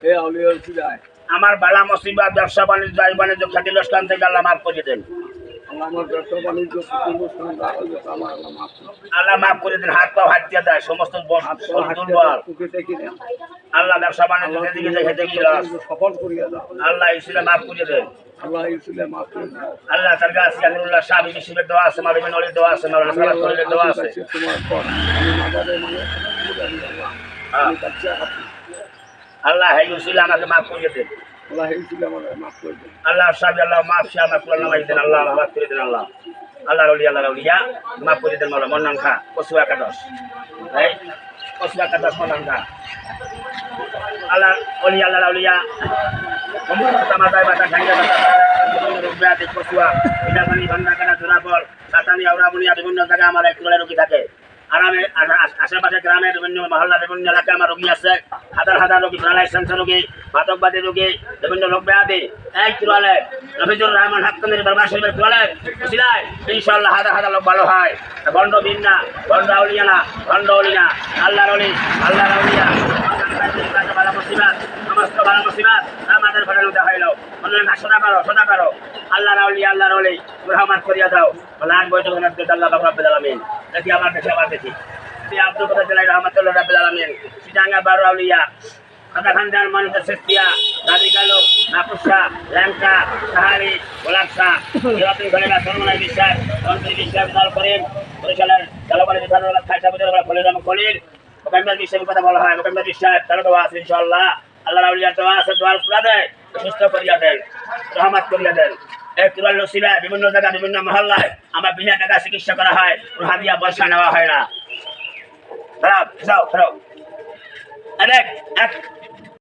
হে আউলিয়া উসিলায় আমার বালা মুসিবত ব্যবসা বাণিজ্য আয় বাণিজ্য খ্যাতি লোকসান থেকে আল্লাহ মাফ করে দেন। আল্লাহ আমার ব্যবসা বাণিজ্য প্রতিষ্ঠান আমার আল্লাহ মাফ করে দেন। আল্লাহ মাফ করে দেন। হাত পা হাত দিয়ে দেয় সমস্ত দুর্বল চোখে দেখি না আল্লাহ ব্যবসা বাণিজ্য খেতে গিয়ে খেতে গিয়ে সফল করিয়া দাও। আল্লাহ ইসলাম মাফ করে দেন। আল্লাহ ইসলাম মাফ করে দেন। আল্লাহ তার কাছে আমিনুল্লাহ শাহ বিশিবের দোয়া আছে, মালিমিন ওলির দোয়া আছে, মাওলানা সালাত কলিলের দোয়া আছে। তোমার পর আমি মাদারে মানে আমি কাছে আছি। আল্লাহ হে ইসলাম আমাকে মাফ করে দেন। আল্লাহ ইসলাম আমাকে মাফ করে দেন। আল্লাহ সাহেব আল্লাহ মাফ শাহ আমার কুল নামাই দেন। আল্লাহ মাফ করে দেন। আল্লাহ আল্লাহর ওলিয়া মাফ করে দেন। মাওলানা মন্নান খা কসু একাদশ এই কসু একাদশ মন্নান খা আল্লাহ ওলিয়া তামাদাই বাটা ঢাঙ্গা বাটা রোগব্যাধি কসুয়া ইদাবানি ভান্ডা কাটা ধরাপল সাতানি আউরাবুনিয়া বিভিন্ন জায়গায় আমার একটু রোগী থাকে। আর আমি আশেপাশে গ্রামের বিভিন্ন মহল্লা বিভিন্ন এলাকায় আমার রোগী আছে। হাজার রোগী প্যারালাইসিস রোগী মাদকবাদী রোগী বিভিন্ন রোগ ব্যাধি এক চুরালে রফিজুর রহমান হাক্কানির দরবার শরীফের চুরালে বুঝলাই ইনশাআল্লাহ হাজার লোক ভালো হয়। ভণ্ড বিন্না ভণ্ড আউলিয়া না ভণ্ড অলিয়া আল্লাহর অলি আল্লাহর আউলিয়া ভালো মুসিবাত সমস্ত ভালো মুসিবাত আমাদের ঘরে নদী হইল বললেন সোজা করো আল্লাহর আউলিয়া আল্লাহর অলি রহমত করিয়া দাও। লাখ বৈঠক আল্লাহ রাব্বুল আলামিন দেখি আমার দেশে আবার দেখি আব্দুল কাদের জেলায় রহমতুল্লাহ রাব্বুল আলামিন সিটাঙ্গা বারো আউলিয়া খাদা খানদার মানুষের শেষিয়া দাদি গেল নাকুশা ল্যাংকা সাহারি গোলাপসা ইরাতুল ঘরেরা সরমনাই বিশ্বাস মন্ত্রী বিশ্বাস দল করেন বরিশালের জলবায়ু বিধান খাইসা বুঝে খলিল এবং খলিল মোকাম্মেল বিশ্বের কথা বলা হয়। মোকাম্মেল বিশ্বাস তারা দোয়া আছে ইনশাআল্লাহ। আল্লাহর আউলিয়ার দোয়া আছে, দোয়া খুলা দেয় সুস্থ করিয়া দেন রহমত করিয়া দেন। একটুয়াল নসিবা বিভিন্ন জায়গায় বিভিন্ন মহল্লায় আমার বিনা টাকা চিকিৎসা করা হয়, কোনো হাদিয়া পয়সা নেওয়া হয় না। খারাপ যাও এক